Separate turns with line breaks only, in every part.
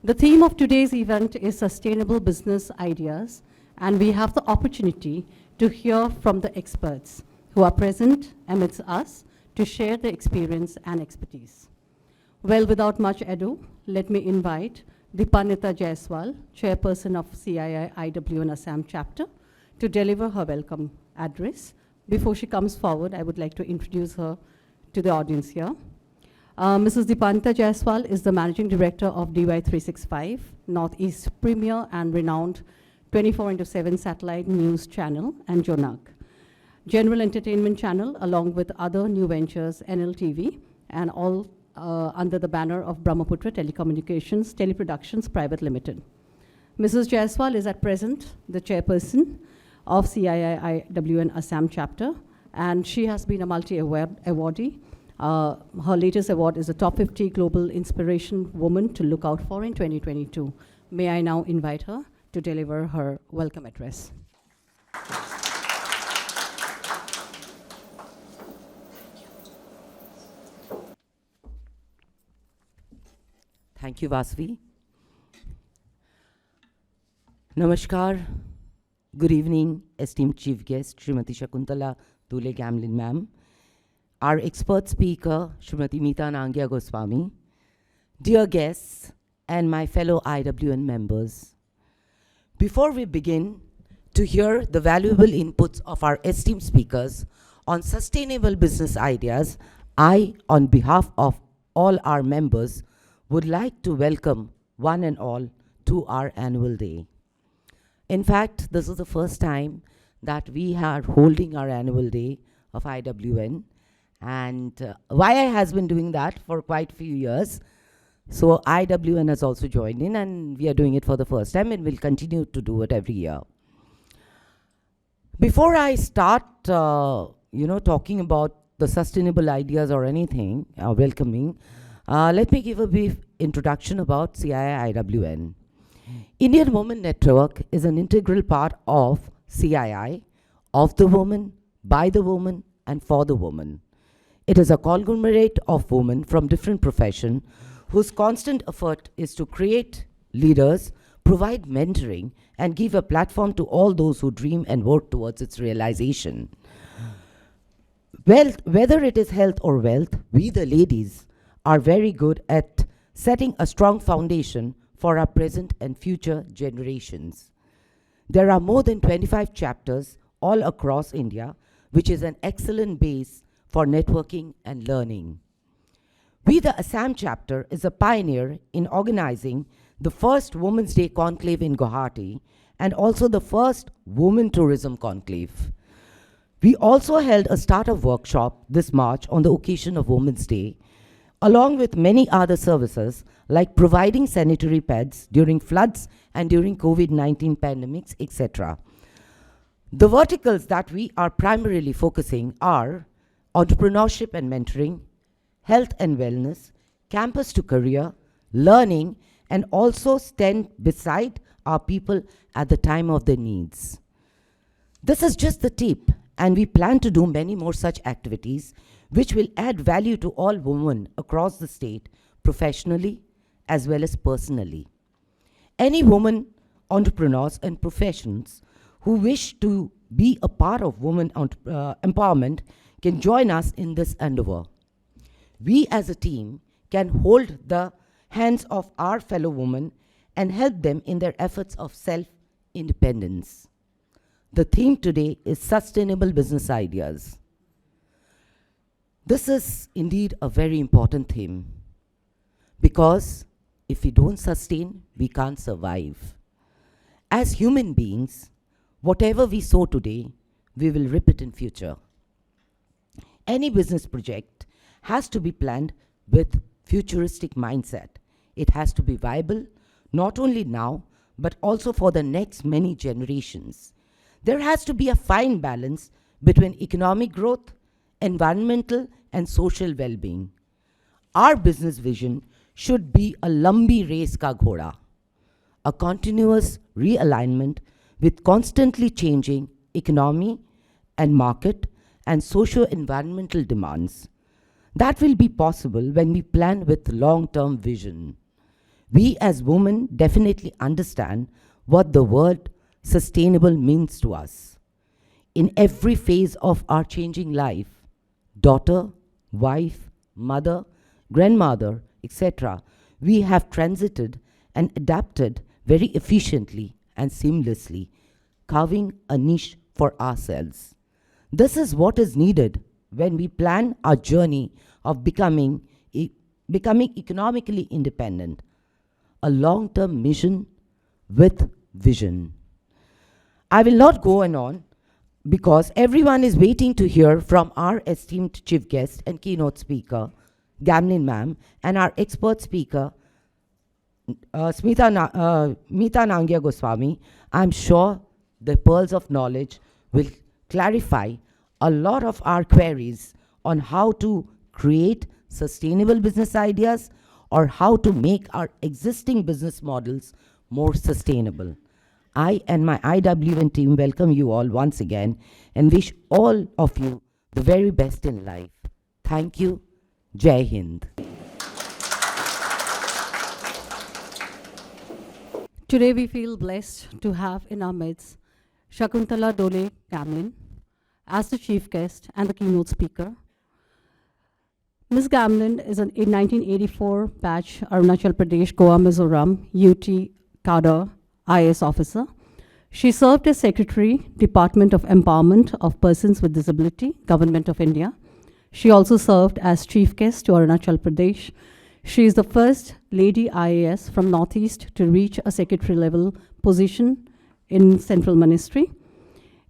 The theme of today's event is sustainable business ideas, and we have the opportunity to hear from the experts who are present amidst us to share their experience and expertise. Well, without much ado, let me invite Dipanita Jaiswal, Chairperson of CII IWN Assam chapter, to deliver her welcome address. Before she comes forward, I would like to introduce her to the audience here. Mrs. Dipanita Jaiswal is the Managing Director of DY365, Northeast premier and renowned 24/7 satellite news channel and Jonag, general entertainment channel, along with other new ventures, NLTV, and all under the banner of Brahmaputra Telecommunications Teleproductions Private Limited. Mrs. Jaiswal is at present the chairperson of CII IWN Assam chapter, and she has been a multi-awardee. Her latest award is the Top 50 Global Inspiration Woman to Look Out For in 2022. May I now invite her to deliver her welcome address.
Thank you, Vasavi. Namaskar. Good evening, esteemed chief guest, Srimati Shakuntala Dule Gamlin ma'am, our expert speaker, Srimati Meeta Nangia Goswami, dear guests, and my fellow IWN members. Before we begin to hear the valuable inputs of our esteemed speakers on sustainable business ideas, I, on behalf of all our members, would like to welcome one and all to our annual day. In fact, this is the first time that we are holding our annual day of IWN, and YI has been doing that for quite a few years. So IWN has also joined in, and we are doing it for the first time, and we'll continue to do it every year. Before I start, talking about the sustainable ideas or anything, welcoming, let me give a brief introduction about CII IWN. Indian Women Network is an integral part of CII, of the woman, by the woman, and for the woman. It is a conglomerate of women from different professions whose constant effort is to create leaders, provide mentoring, and give a platform to all those who dream and work towards its realization. Whether it is health or wealth, we the ladies are very good at setting a strong foundation for our present and future generations. There are more than 25 chapters all across India, which is an excellent base for networking and learning. We, the Assam chapter, is a pioneer in organizing the first Women's Day conclave in Guwahati and also the first Women Tourism Conclave. We also held a startup workshop this March on the occasion of Women's Day, along with many other services like providing sanitary pads during floods and during COVID-19 pandemics, etc. The verticals that we are primarily focusing are entrepreneurship and mentoring, health and wellness, campus to career, learning, and also stand beside our people at the time of their needs. This is just the tip, and we plan to do many more such activities which will add value to all women across the state, professionally as well as personally. Any woman entrepreneurs and professions who wish to be a part of women empowerment can join us in this endeavor. We as a team can hold the hands of our fellow women and help them in their efforts of self-independence. The theme today is sustainable business ideas. This is indeed a very important theme, because if we don't sustain, we can't survive. As human beings, whatever we sow today, we will reap it in future. Any business project has to be planned with futuristic mindset. It has to be viable, not only now, but also for the next many generations. There has to be a fine balance between economic growth, environmental, and social well-being. Our business vision should be a lambi race ka ghoda, a continuous realignment with constantly changing economy and market and socio-environmental demands. That will be possible when we plan with long-term vision. We as women definitely understand what the word sustainable means to us. In every phase of our changing life, daughter, wife, mother, grandmother, etc., we have transited and adapted very efficiently and seamlessly, carving a niche for ourselves. This is what is needed when we plan our journey of becoming economically independent, a long-term mission with vision. I will not go on because everyone is waiting to hear from our esteemed chief guest and keynote speaker, Gamlin ma'am, and our expert speaker, Meeta Nangia Goswami. I'm sure the pearls of knowledge will clarify a lot of our queries on how to create sustainable business ideas or how to make our existing business models more sustainable. I and my IWN team welcome you all once again and wish all of you the very best in life. Thank you. Jai Hind.
Today we feel blessed to have in our midst Shakuntala Dole Gamlin as the chief guest and the keynote speaker. Ms. Gamlin is an 1984 batch Arunachal Pradesh, Goa, Mizoram, UT cadre IAS officer. She served as Secretary, Department of Empowerment of Persons with Disability, Government of India. She also served as chief guest to Arunachal Pradesh. She is the first lady IAS from Northeast to reach a secretary level position in Central Ministry.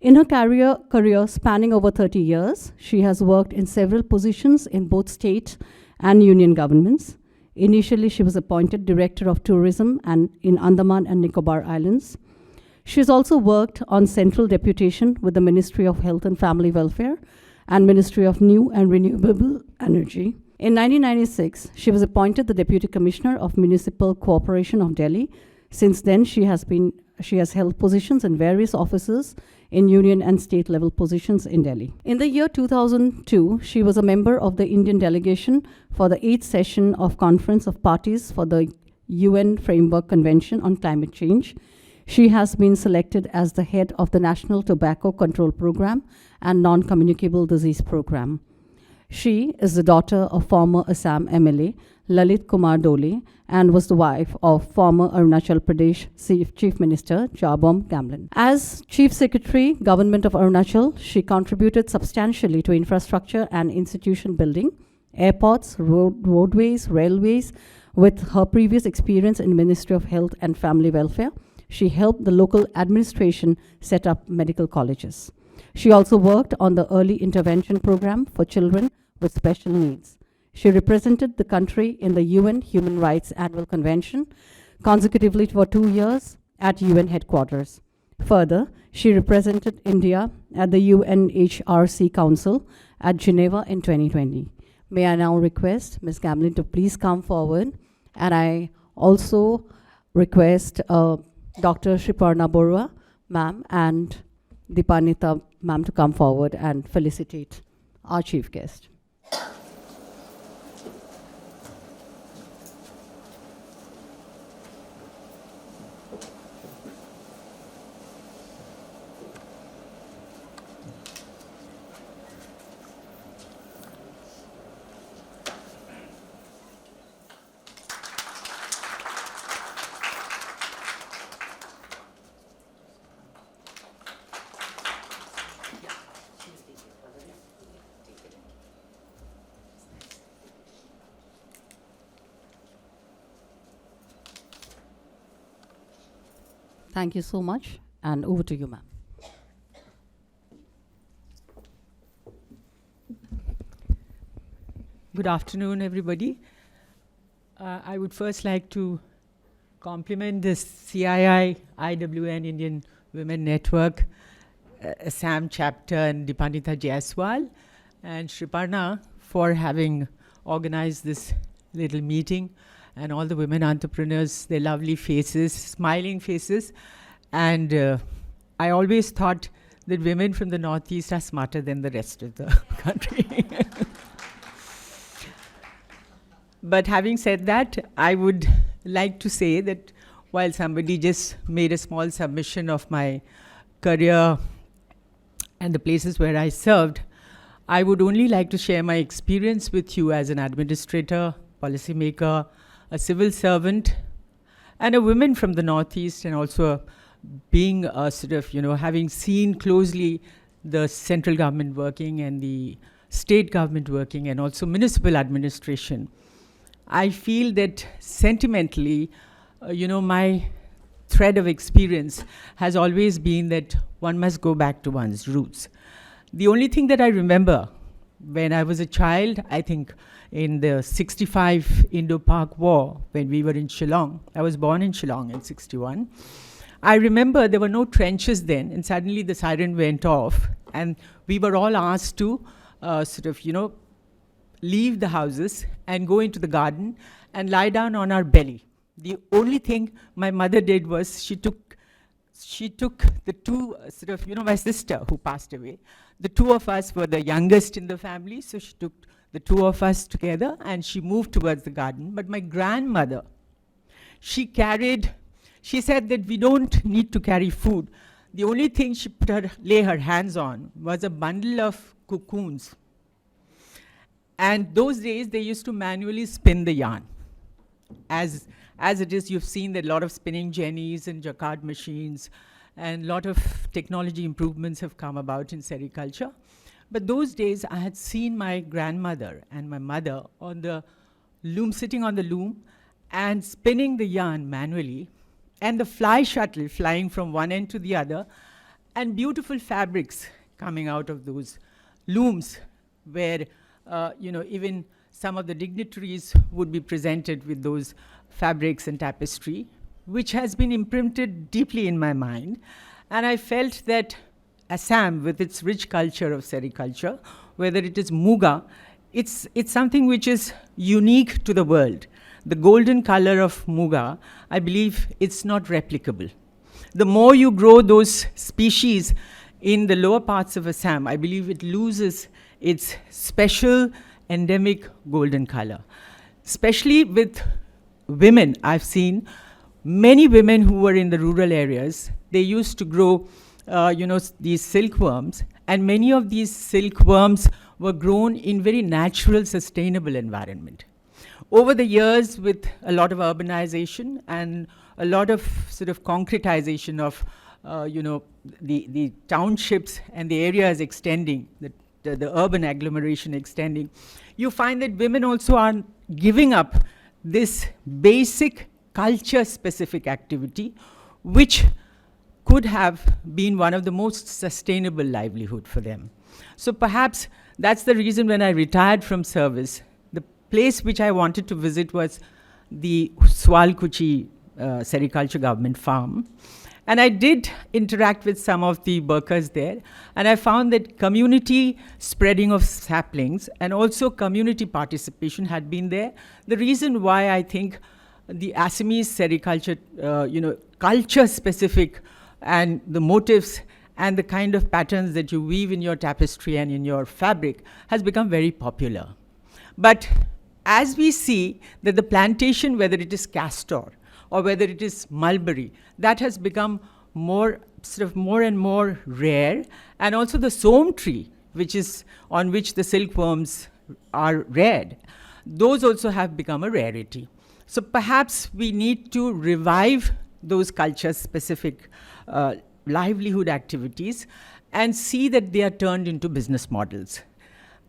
In her career spanning over 30 years, she has worked in several positions in both state and union governments. Initially, she was appointed Director of Tourism in Andaman and Nicobar Islands. She has also worked on central deputation with the Ministry of Health and Family Welfare and Ministry of New and Renewable Energy. In 1996, she was appointed the Deputy Commissioner of Municipal Cooperation of Delhi. Since then, she has held positions in various offices in union and state level positions in Delhi. In the year 2002, she was a member of the Indian delegation for the 8th session of Conference of Parties for the UN Framework Convention on Climate Change. She has been selected as the head of the National Tobacco Control Program and Non-Communicable Disease Program. She is the daughter of former Assam MLA Lalit Kumar Dole and was the wife of former Arunachal Pradesh Chief Minister Jabom Gamlin. As Chief Secretary, Government of Arunachal, she contributed substantially to infrastructure and institution building, airports, roadways, railways. With her previous experience in Ministry of Health and Family Welfare, she helped the local administration set up medical colleges. She also worked on the early intervention program for children with special needs. She represented the country in the UN Human Rights Annual Convention consecutively for 2 years at UN headquarters. Further, she represented India at the UNHRC Council at Geneva in 2020. May I now request Ms. Gamlin to please come forward, and I also request Dr. Shriparna Borua, ma'am, and Dipanita, ma'am, to come forward and felicitate our chief guest. Thank you so much, and over to you, ma'am.
Good afternoon, everybody. I would first like to compliment the CII IWN Indian Women Network, Assam chapter, and Dipanita Jaiswal, and Shriparna for having organized this little meeting, and all the women entrepreneurs, their lovely faces, smiling faces. And I always thought that women from the Northeast are smarter than the rest of the country. But having said that, I would like to say that while somebody just made a small submission of my career and the places where I served, I would only like to share my experience with you as an administrator, policymaker, a civil servant, and a woman from the Northeast, and also being a sort of, having seen closely the central government working and the state government working and also municipal administration. I feel that sentimentally, my thread of experience has always been that one must go back to one's roots. The only thing that I remember when I was a child, I think in the 65 Indo-Pak War, when we were in Shillong, I was born in Shillong in 61. I remember there were no trenches then, and suddenly the siren went off, and we were all asked to leave the houses and go into the garden and lie down on our belly. The only thing my mother did was she took the two, my sister who passed away. The two of us were the youngest in the family, so she took the two of us together and she moved towards the garden. But my grandmother, she said that we don't need to carry food. The only thing she lay her hands on was a bundle of cocoons. And those days, they used to manually spin the yarn. As it is, you've seen that a lot of spinning jennies and jacquard machines and a lot of technology improvements have come about in sericulture. But those days, I had seen my grandmother and my mother on the loom, sitting on the loom and spinning the yarn manually, and the fly shuttle flying from one end to the other, and beautiful fabrics coming out of those looms where, even some of the dignitaries would be presented with those fabrics and tapestry, which has been imprinted deeply in my mind. And I felt that Assam, with its rich culture of sericulture, whether it is Muga, it's something which is unique to the world. The golden color of Muga, I believe it's not replicable. The more you grow those species in the lower parts of Assam, I believe it loses its special endemic golden color. Especially with women, I've seen many women who were in the rural areas, they used to grow these silkworms, and many of these silkworms were grown in very natural, sustainable environment. Over the years, with a lot of urbanization and a lot of sort of concretization of the townships and the areas extending, the urban agglomeration extending, you find that women also are giving up this basic culture-specific activity, which could have been one of the most sustainable livelihood for them. So perhaps that's the reason when I retired from service, the place which I wanted to visit was the Swalkuchi sericulture government farm. And I did interact with some of the workers there, and I found that community spreading of saplings and also community participation had been there. The reason why I think the Assamese sericulture, culture-specific and the motifs and the kind of patterns that you weave in your tapestry and in your fabric has become very popular. But as we see that the plantation, whether it is castor or whether it is mulberry, that has become more and more rare, and also the som tree, on which the silkworms are reared, those also have become a rarity. So perhaps we need to revive those culture-specific livelihood activities and see that they are turned into business models.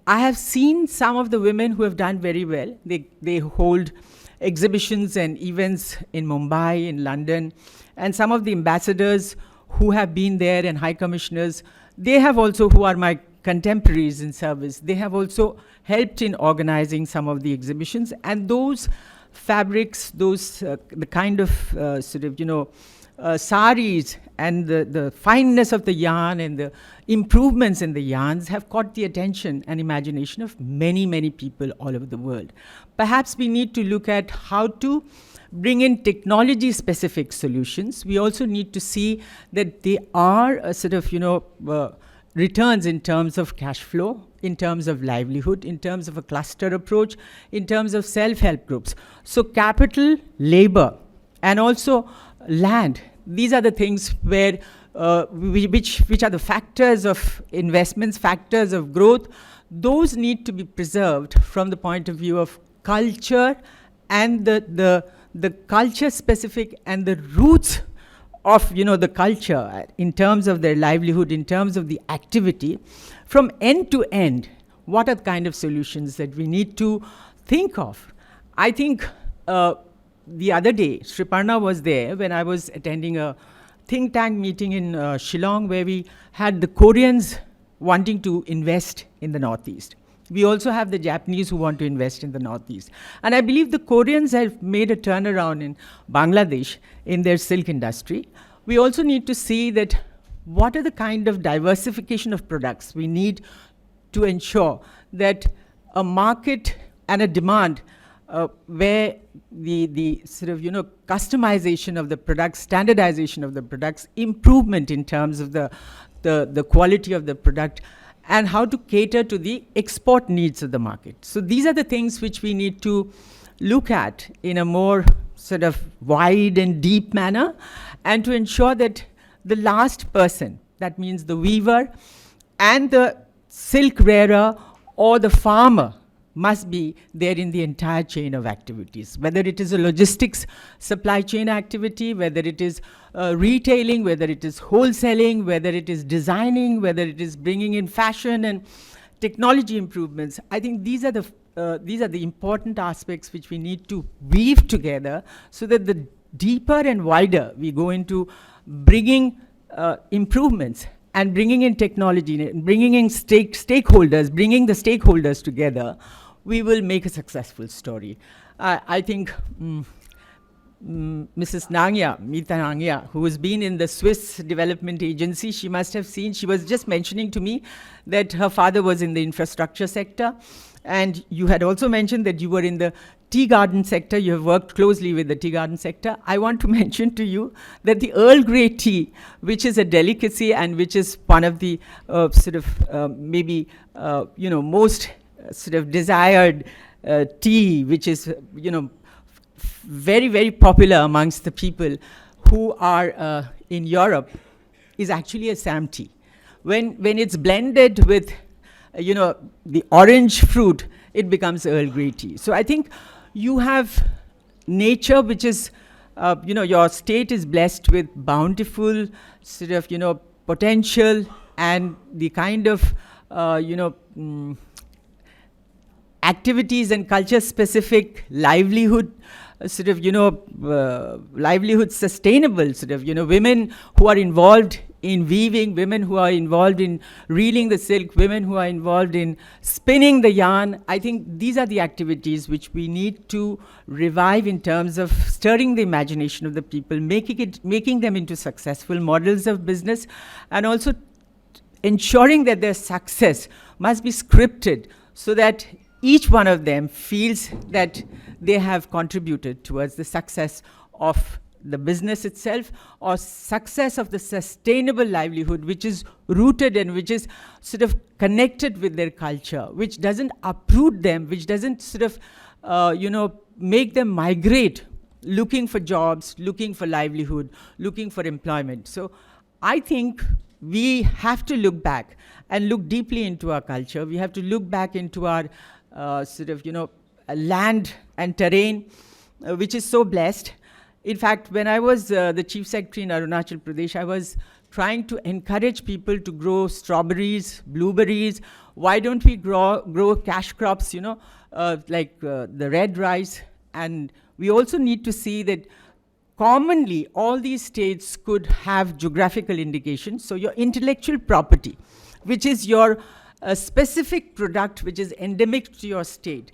I have seen some of the women who have done very well. They hold exhibitions and events in Mumbai, in London, and some of the ambassadors who have been there and high commissioners, they have also, who are my contemporaries in service, they have also helped in organizing some of the exhibitions, and those fabrics, those the kind of saris and the fineness of the yarn and the improvements in the yarns have caught the attention and imagination of many, many people all over the world. Perhaps we need to look at how to bring in technology-specific solutions. We also need to see that they are a sort of, returns in terms of cash flow, in terms of livelihood, in terms of a cluster approach, in terms of self-help groups. So capital, labor, and also land, these are the things where which are the factors of investments, factors of growth. Those need to be preserved from the point of view of culture and the culture specific and the roots of the culture in terms of their livelihood, in terms of the activity, from end to end. What are the kind of solutions that we need to think of? I think the other day, Sriparna was there when I was attending a think tank meeting in Shillong, where we had the Koreans wanting to invest in the Northeast. We also have the Japanese who want to invest in the Northeast. And I believe the Koreans have made a turnaround in Bangladesh in their silk industry. We also need to see that what are the kind of diversification of products we need to ensure that a market and a demand where the sort of customization of the products, standardization of the products, improvement in terms of the quality of the product, and how to cater to the export needs of the market. So these are the things which we need to look at in a more sort of wide and deep manner, and to ensure that the last person, that means the weaver and the silk wearer or the farmer, must be there in the entire chain of activities, whether it is a logistics supply chain activity, whether it is retailing, whether it is wholesaling, whether it is designing, whether it is bringing in fashion and technology improvements. I think these are the important aspects which we need to weave together, so that the deeper and wider we go into bringing improvements and bringing in technology, and bringing in stakeholders, bringing the stakeholders together, we will make a successful story. I think Mrs. Nangya, Meeta Nangya, who has been in the Swiss Development Agency, she must have seen, she was just mentioning to me that her father was in the infrastructure sector. And you had also mentioned that you were in the tea garden sector. You have worked closely with the tea garden sector. I want to mention to you that the Earl Grey tea, which is a delicacy and which is one of the maybe most sort of desired tea, which is very, very popular amongst the people who are in Europe, is actually Assam tea. When it's blended with the orange fruit, it becomes Earl Grey tea. So I think you have nature, which is, your state is blessed with bountiful sort of, potential, and the kind of, activities and culture-specific livelihood, livelihood sustainable, women who are involved in weaving, women who are involved in reeling the silk, women who are involved in spinning the yarn. I think these are the activities which we need to revive in terms of stirring the imagination of the people, making them into successful models of business, and also ensuring that their success must be scripted so that each one of them feels that they have contributed towards the success of the business itself, or success of the sustainable livelihood, which is rooted and which is sort of connected with their culture, which doesn't uproot them, which doesn't sort of, make them migrate, looking for jobs, looking for livelihood, looking for employment. So I think we have to look back and look deeply into our culture. We have to look back into our land and terrain, which is so blessed. In fact, when I was the chief secretary in Arunachal Pradesh, I was trying to encourage people to grow strawberries, blueberries. Why don't we grow cash crops, like the red rice? And we also need to see that commonly all these states could have geographical indications. So your intellectual property, which is your specific product which is endemic to your state,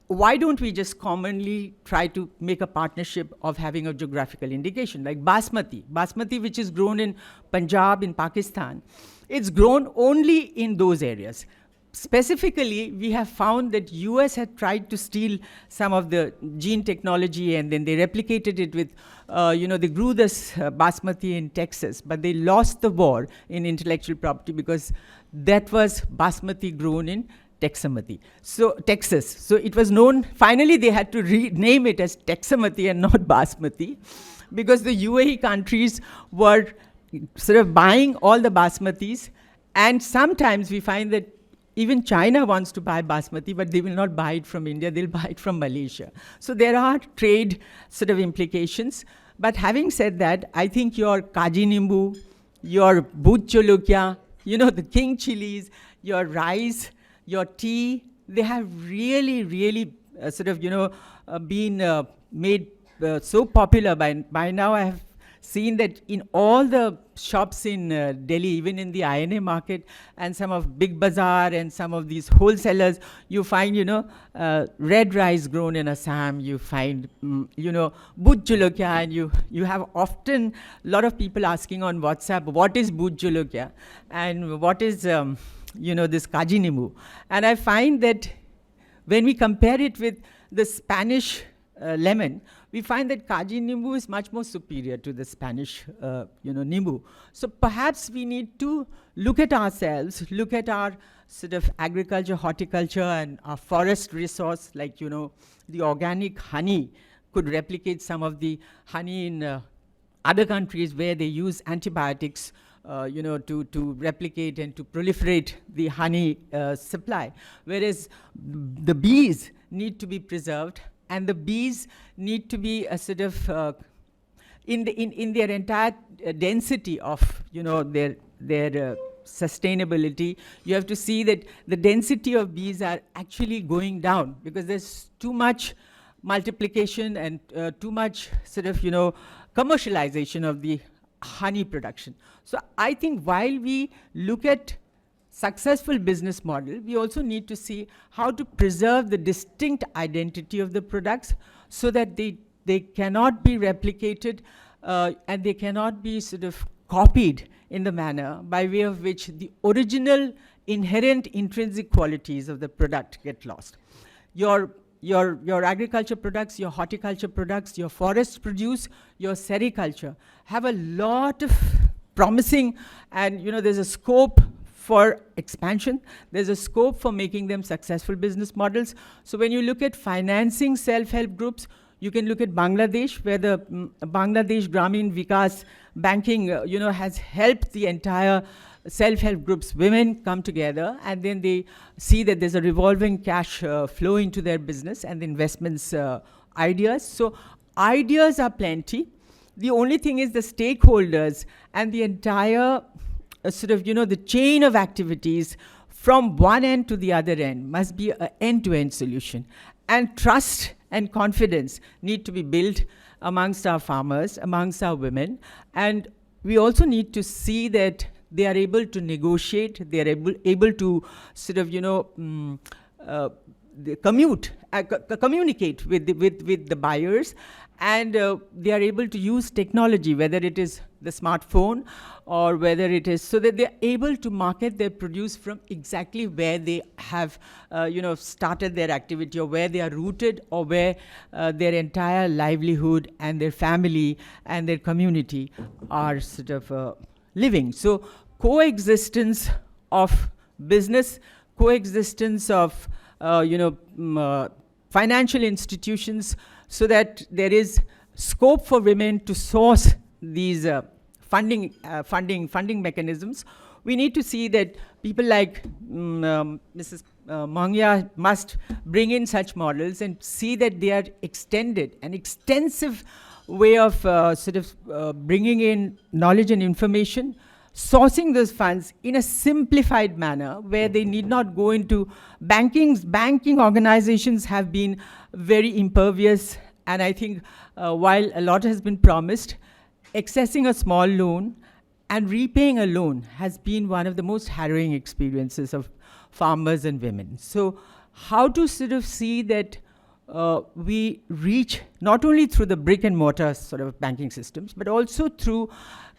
why don't we just commonly try to make a partnership of having a geographical indication, like basmati, which is grown in Punjab, in Pakistan. It's grown only in those areas. specifically, we have found that US had tried to steal some of the gene technology, and then they replicated it with, they grew this basmati in Texas, but they lost the war in intellectual property because that was basmati grown in Texas. So it was known, finally they had to rename it as Texamati and not basmati, because the UAE countries were sort of buying all the basmatis, and sometimes we find that even China wants to buy basmati, but they will not buy it from India, they'll buy it from Malaysia. So there are trade sort of implications. But having said that, I think your kaji nimbu, your bhut jolokia, the king chilies, your rice, your tea, they have really, really been made so popular. By now I have seen that in all the shops in Delhi, even in the INA market and some of Big Bazaar and some of these wholesalers, you find, red rice grown in Assam, you find, bhut jolokia, and you have often a lot of people asking on WhatsApp, what is bhut jolokia and what is, this kaji nimbu. And I find that when we compare it with the Spanish lemon, we find that kaji nimbu is much more superior to the Spanish, nimbu. So perhaps we need to look at ourselves, look at our sort of agriculture, horticulture, and our forest resource, like, the organic honey could replicate some of the honey in other countries where they use antibiotics, to replicate and to proliferate the honey supply. Whereas the bees need to be preserved, and the bees need to be a sort of in their entire density of their sustainability. You have to see that the density of bees are actually going down because there's too much multiplication and too much sort of commercialization of the honey production. So I think while we look at successful business model, we also need to see how to preserve the distinct identity of the products so that they cannot be replicated and they cannot be sort of copied in the manner by way of which the original inherent intrinsic qualities of the product get lost. Your agriculture products, your horticulture products, your forest produce, your sericulture have a lot of promising, and there's a scope for expansion. There's a scope for making them successful business models. So when you look at financing self-help groups, you can look at Bangladesh, where the Bangladesh Gramin Vikas banking, has helped the entire self-help groups, women come together, and then they see that there's a revolving cash flow into their business and the investments ideas. So ideas are plenty. The only thing is the stakeholders and the entire the chain of activities from one end to the other end must be an end-to-end solution. And trust and confidence need to be built amongst our farmers, amongst our women. And we also need to see that they are able to negotiate, they are able to communicate with the buyers, and they are able to use technology, whether it is the smartphone or whether it is, so that they're able to market their produce from exactly where they have started their activity, or where they are rooted, or where their entire livelihood and their family and their community are sort of living. So coexistence of business, coexistence of financial institutions, so that there is scope for women to source these funding mechanisms. We need to see that people like Mrs. Mangya must bring in such models and see that they are extended, an extensive way of bringing in knowledge and information, sourcing those funds in a simplified manner where they need not go into banking organizations have been very impervious. And I think while a lot has been promised, accessing a small loan and repaying a loan has been one of the most harrowing experiences of farmers and women. So how to sort of see that we reach not only through the brick and mortar sort of banking systems, but also through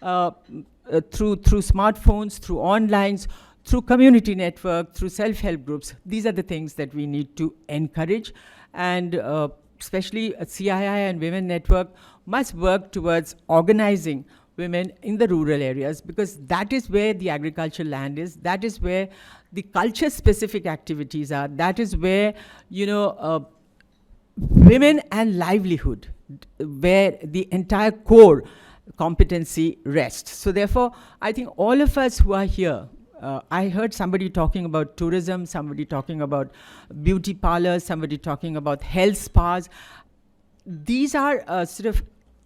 smartphones, through onlines, through community network, through self-help groups. These are the things that we need to encourage. And especially CII and Women Network must work towards organizing women in the rural areas, because that is where the agricultural land is, that is where the culture-specific activities are, that is where, women and livelihood, where the entire core competency rests. So therefore, I think all of us who are here, I heard somebody talking about tourism, somebody talking about beauty parlors, somebody talking about health spas. These are sort of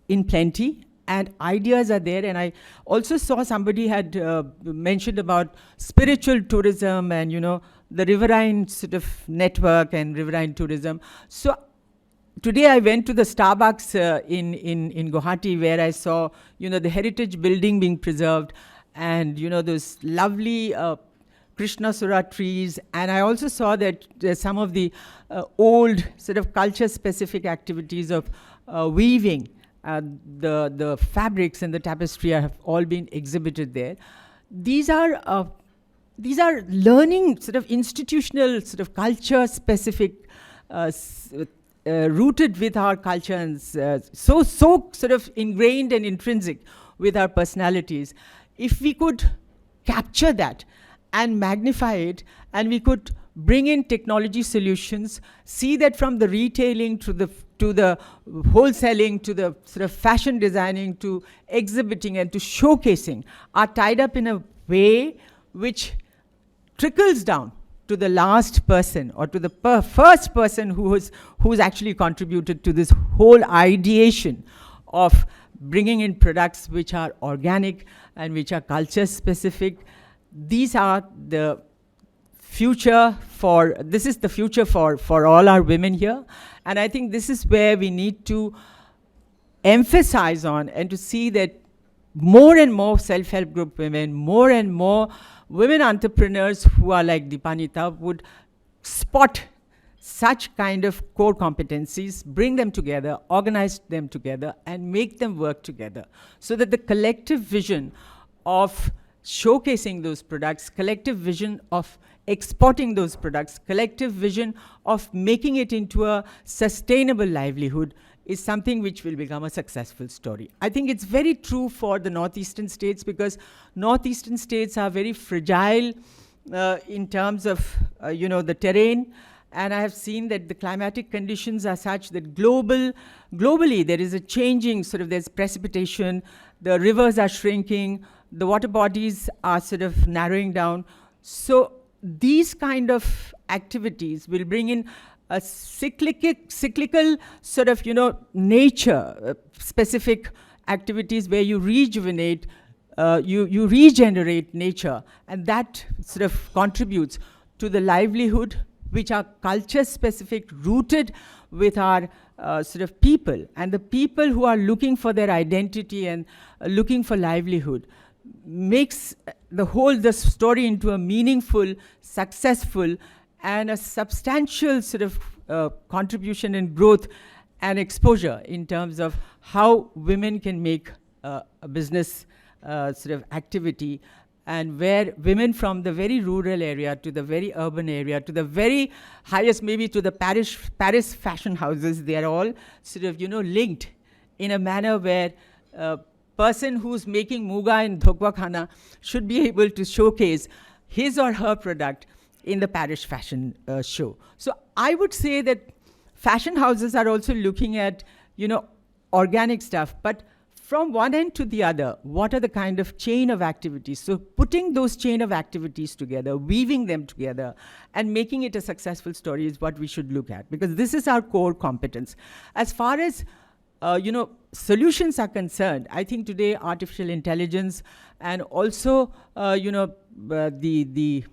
in plenty, and ideas are there. And I also saw somebody had mentioned about spiritual tourism and, the riverine sort of network and riverine tourism. So today I went to the Starbucks in Guwahati, where I saw, the heritage building being preserved, and, those lovely Krishnasura trees. And I also saw that some of the old sort of culture-specific activities of weaving, the fabrics and the tapestry have all been exhibited there. These are learning, sort of institutional, sort of culture-specific, rooted with our culture, and so sort of ingrained and intrinsic with our personalities. If we could capture that and magnify it, and we could bring in technology solutions, see that from the retailing to the wholesaling, to the sort of fashion designing, to exhibiting and to showcasing, are tied up in a way which trickles down to the last person, or to the first person who's actually contributed to this whole ideation of bringing in products which are organic and which are culture specific. These are the future this is the future for all our women here. And I think this is where we need to emphasize on, and to see that more and more self-help group women, more and more women entrepreneurs who are like Dipanita would spot such kind of core competencies, bring them together, organize them together, and make them work together, so that the collective vision of showcasing those products, collective vision of exporting those products, collective vision of making it into a sustainable livelihood is something which will become a successful story. I think it's very true for the northeastern states, because northeastern states are very fragile in terms of the terrain. And I have seen that the climatic conditions are such that globally there is a changing, there's precipitation, the rivers are shrinking, the water bodies are sort of narrowing down. So these kind of activities will bring in a cyclical sort of, nature specific activities where you rejuvenate, you regenerate nature, and that sort of contributes to the livelihood which are culture specific, rooted with our sort of people. And the people who are looking for their identity and looking for livelihood makes the story into a meaningful, successful, and a substantial sort of contribution and growth and exposure in terms of how women can make a business sort of activity, and where women from the very rural area to the very urban area to the very highest, maybe to the Paris fashion houses, they are all sort of, linked in a manner where person who's making muga in Dhokwa Khana should be able to showcase his or her product in the Paris fashion show. So I would say that fashion houses are also looking at, organic stuff, but from one end to the other, what are the kind of chain of activities? So putting those chain of activities together, weaving them together, and making it a successful story is what we should look at, because this is our core competence. As far as solutions are concerned, I think today artificial intelligence and also, the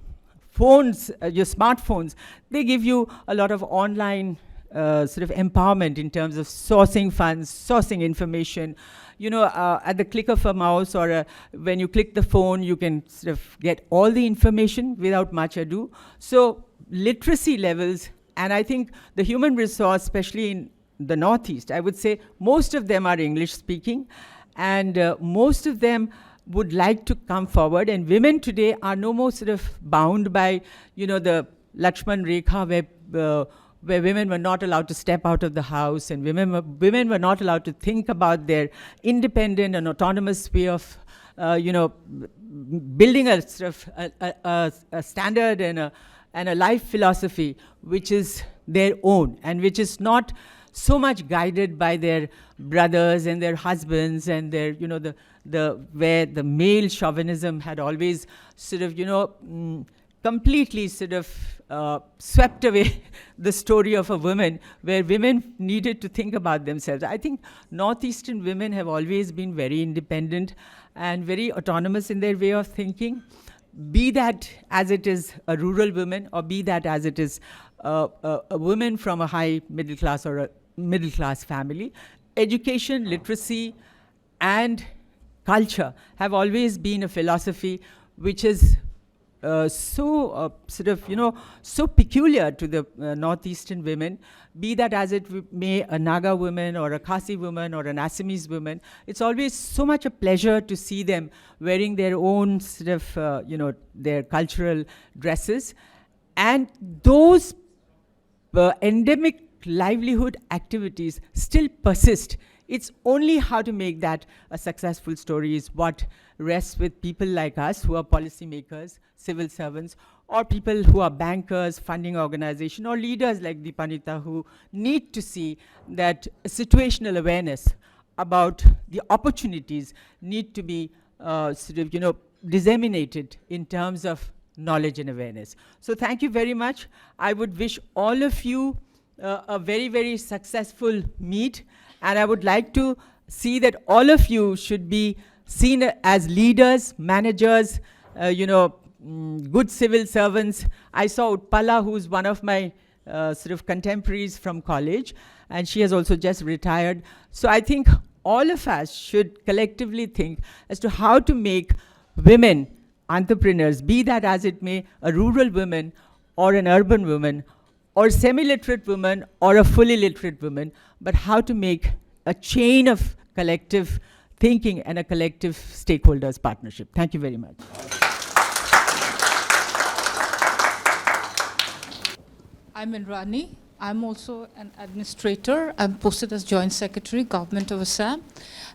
phones, your smartphones, they give you a lot of online sort of empowerment in terms of sourcing funds, sourcing information. At the click of a mouse, or when you click the phone, you can sort of get all the information without much ado. So literacy levels, and I think the human resource, especially in the Northeast, I would say most of them are English speaking, and most of them would like to come forward. And women today are no more sort of bound by, the Lakshman Rekha, where women were not allowed to step out of the house, and women were not allowed to think about their independent and autonomous way of, building a sort of a standard and a life philosophy which is their own, and which is not so much guided by their brothers and their husbands and their, where the male chauvinism had always sort of, completely sort of swept away the story of a woman, where women needed to think about themselves. I think Northeastern women have always been very independent and very autonomous in their way of thinking, be that as it is a rural woman, or be that as it is a woman from a high middle class or a middle class family. Education, literacy, and culture have always been a philosophy which is so peculiar to the Northeastern women, be that as it may a Naga woman or a Khasi woman or an Assamese woman. It's always so much a pleasure to see them wearing their own sort of, their cultural dresses. And those endemic livelihood activities still persist. It's only how to make that a successful story is what rests with people like us who are policymakers, civil servants, or people who are bankers, funding organization, or leaders like Deepanita, who need to see that situational awareness about the opportunities need to be disseminated in terms of knowledge and awareness. So thank you very much. I would wish all of you a very, very successful meet. And I would like to see that all of you should be seen as leaders, managers, good civil servants. I saw Utpala, who's one of my sort of contemporaries from college, and she has also just retired. So I think all of us should collectively think as to how to make women entrepreneurs, be that as it may a rural woman or an urban woman or semi-literate woman or a fully literate woman, but how to make a chain of collective thinking and a collective stakeholders partnership. Thank you very much.
I'm Indrani. I'm also an administrator. I'm posted as Joint Secretary, Government of Assam.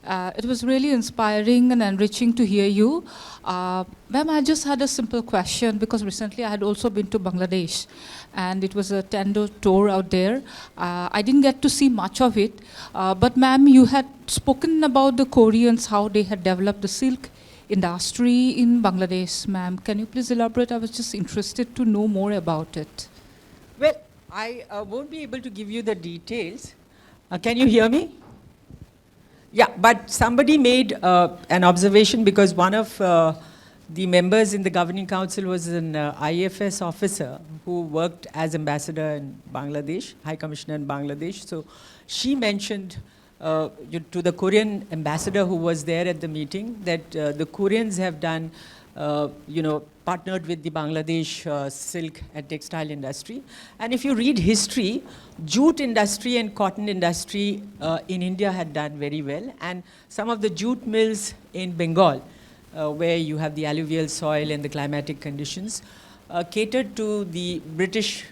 It was really inspiring and enriching to hear you. Ma'am, I just had a simple question, because recently I had also been to Bangladesh, and it was a 10-day tour out there. I didn't get to see much of it, but ma'am, you had spoken about the Koreans, how they had developed the silk industry in Bangladesh. Ma'am, can you please elaborate? I was just interested to know more about it.
Well, I won't be able to give you the details. Can you hear me? Yeah, but somebody made an observation, because one of the members in the governing council was an IFS officer who worked as ambassador in Bangladesh, High Commissioner in Bangladesh. So she mentioned to the Korean ambassador who was there at the meeting that the Koreans have done, partnered with the Bangladesh silk and textile industry. And if you read history, jute industry and cotton industry in India had done very well. And some of the jute mills in Bengal, where you have the alluvial soil and the climatic conditions, catered to the British,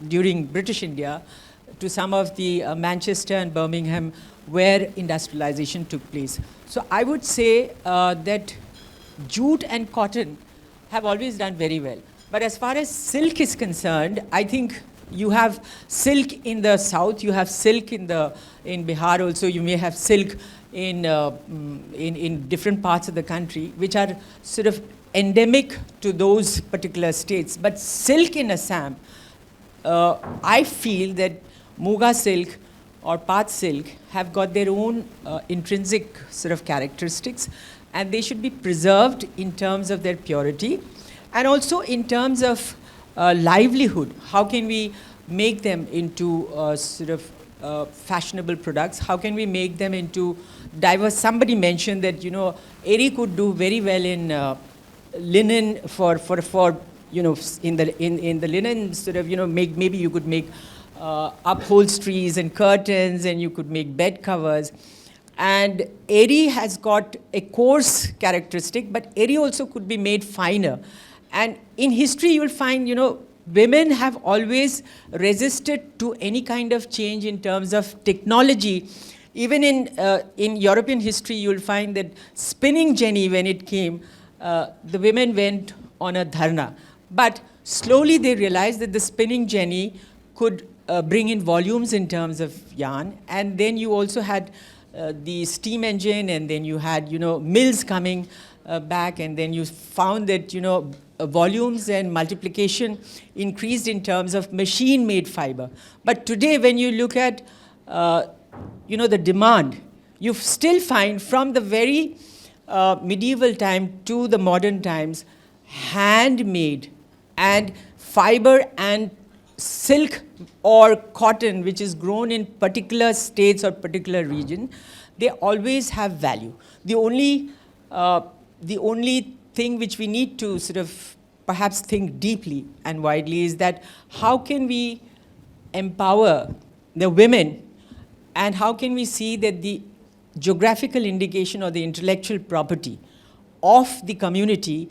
during British India, to some of the Manchester and Birmingham, where industrialization took place. So I would say that jute and cotton have always done very well. But as far as silk is concerned, I think you have silk in the south, you have silk in Bihar also, you may have silk in different parts of the country, which are sort of endemic to those particular states. But silk in Assam, I feel that Muga silk or Path silk have got their own intrinsic sort of characteristics, and they should be preserved in terms of their purity and also in terms of livelihood. How can we make them into sort of fashionable products? How can we make them into diverse? Somebody mentioned that, Eri could do very well in linen in the linen sort of, maybe you could make upholsteries and curtains, and you could make bed covers. And eri has got a coarse characteristic, but eri also could be made finer. And in history, you'll find, women have always resisted to any kind of change in terms of technology. Even in European history, you'll find that spinning jenny, when it came, the women went on a dharna. But slowly they realized that the spinning jenny could bring in volumes in terms of yarn. And then you also had the steam engine, and then you had, mills coming back, and then you found that, volumes and multiplication increased in terms of machine-made fiber. But today, when you look at, the demand, you still find from the very medieval time to the modern times, handmade and fiber and silk or cotton, which is grown in particular states or particular region, they always have value. The only thing which we need to sort of perhaps think deeply and widely is that how can we empower the women, and how can we see that the geographical indication or the intellectual property of the community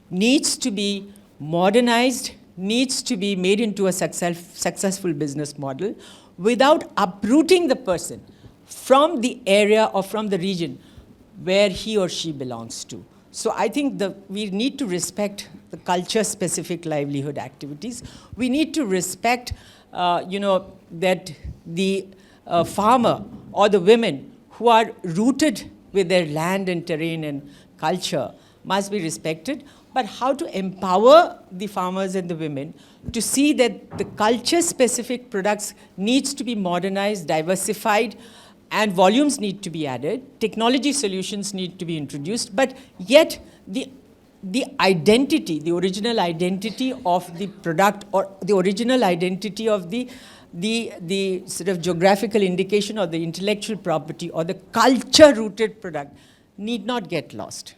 needs to be modernized, needs to be made into a successful business model without uprooting the person from the area or from the region where he or she belongs to. So I think we need to respect the culture-specific livelihood activities. We need to respect, that the farmer or the women who are rooted with their land and terrain and culture must be respected. But how to empower the farmers and the women to see that the culture-specific products needs to be modernized, diversified, and volumes need to be added, technology solutions need to be introduced, but yet the identity, the original identity of the product or the original identity of the sort of geographical indication or the intellectual property or the culture-rooted product need not get lost.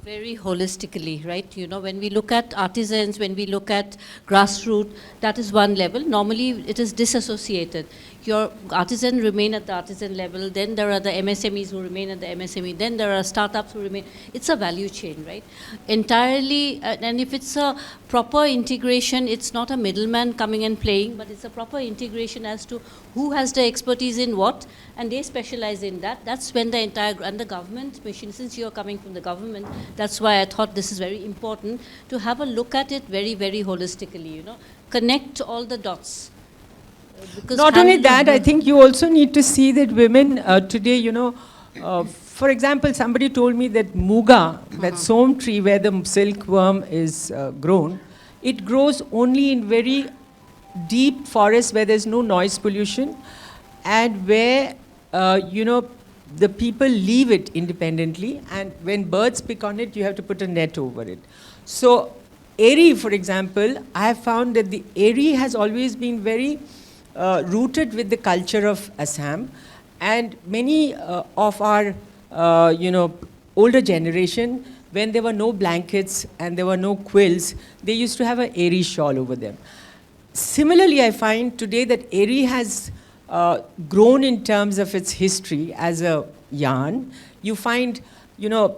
Very holistically, right? When we look at artisans, when we look at grassroots, that is one level. Normally, it is disassociated. Your artisan remain at the artisan level, then there are the MSMEs who remain at the MSME, then there are startups who remain. It's a value chain, right? Entirely, and if it's a proper integration, it's not a middleman coming and playing, but it's a proper integration as to who has the expertise in what, and they specialize in that. That's when the entire, and the government mission, since you're coming from the government, that's why I thought this is very important to have a look at it very, very holistically, connect all the dots.
Not only that, I think you also need to see that women today, for example, somebody told me that muga, that som tree where the silkworm is grown, it grows only in very deep forests where there's no noise pollution and where, the people leave it independently, and when birds pick on it, you have to put a net over it. So eri, for example, I have found that the eri has always been very rooted with the culture of Assam, and many of our, older generation, when there were no blankets and there were no quilts, they used to have an eri shawl over them. Similarly, I find today that eri has grown in terms of its history as a yarn. You find,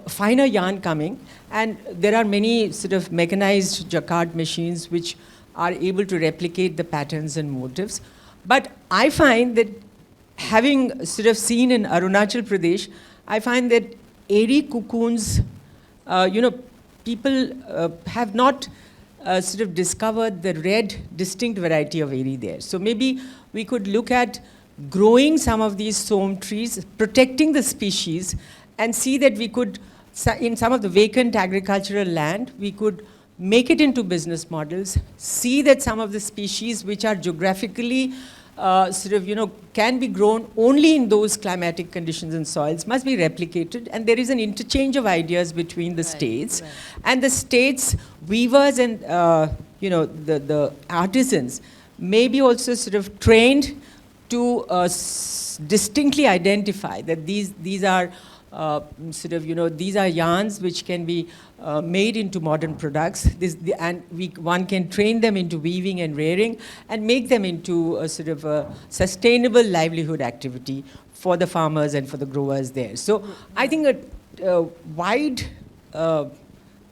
finer yarn coming, and there are many sort of mechanized jacquard machines which are able to replicate the patterns and motifs. But I find that having sort of seen in Arunachal Pradesh, I find that eri cocoons, people have not sort of discovered the red, distinct variety of eri there. So maybe we could look at growing some of these som trees, protecting the species, and see that we could, in some of the vacant agricultural land, we could make it into business models, see that some of the species which are geographically can be grown only in those climatic conditions and soils must be replicated, and there is an interchange of ideas between the states. Right. And the states' weavers and, the artisans may be also sort of trained to distinctly identify that these are these are yarns which can be made into modern products, one can train them into weaving and rearing and make them into a sort of a sustainable livelihood activity for the farmers and for the growers there. So I think a wide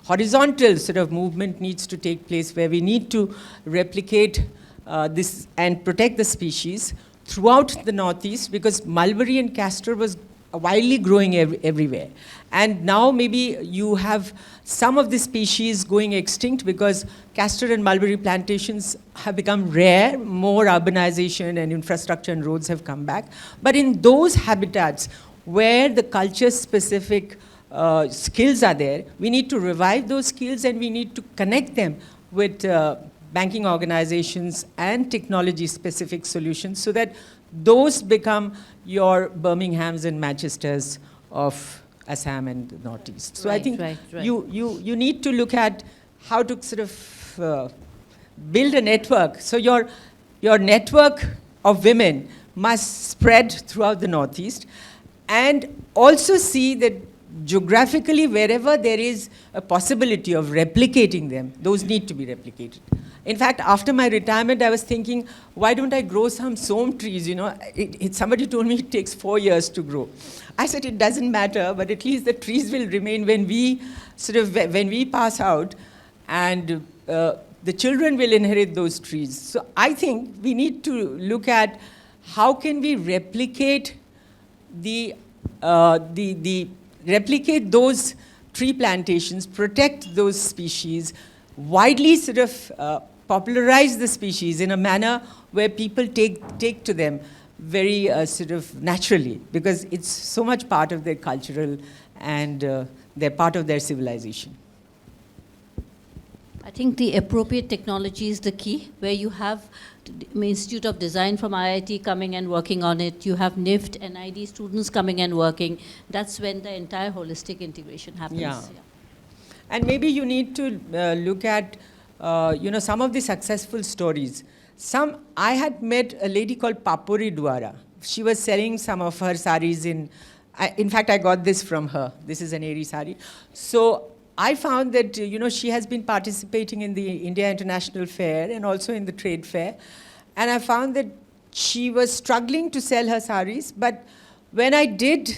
horizontal sort of movement needs to take place where we need to replicate this and protect the species throughout the Northeast, because mulberry and castor was widely growing everywhere. And now maybe you have some of the species going extinct because castor and mulberry plantations have become rare, more urbanization and infrastructure and roads have come back. But in those habitats where the culture-specific skills are there, we need to revive those skills and we need to connect them with banking organizations and technology-specific solutions so that those become your Birminghams and Manchesters of Assam and the Northeast. So I think you need to look at how to sort of build a network. So your network of women must spread throughout the Northeast, and also see that geographically wherever there is a possibility of replicating them, those need to be replicated. In fact, after my retirement, I was thinking, why don't I grow some som trees? You know, somebody told me it takes 4 years to grow. I said, it doesn't matter, but at least the trees will remain when we when we pass out, and the children will inherit those trees. So I think we need to look at how can we replicate replicate those tree plantations, protect those species, widely sort of popularize the species in a manner where people take to them very sort of naturally, because it's so much part of their cultural and they're part of their civilization.
I think the appropriate technology is the key, where you have the Institute of Design from IIT coming and working on it, you have NIFT, NID students coming and working. That's when the entire holistic integration happens.
Yeah. And maybe you need to look at some of the successful stories. I had met a lady called Papuri Dwara. She was selling some of her saris in fact, I got this from her. This is an Eri sari. So I found that, she has been participating in the India International Fair and also in the trade fair. And I found that she was struggling to sell her saris, but when I did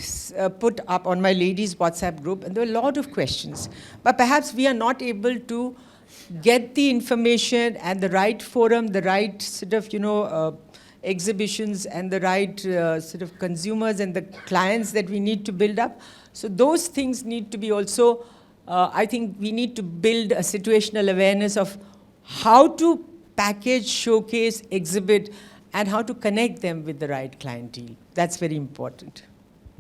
put up on my ladies' WhatsApp group, and there were a lot of questions, but perhaps we are not able to get the information and the right forum, the right sort of, exhibitions and the right sort of consumers and the clients that we need to build up. So those things need to be also, I think we need to build a situational awareness of how to package, showcase, exhibit, and how to connect them with the right clientele. That's very important.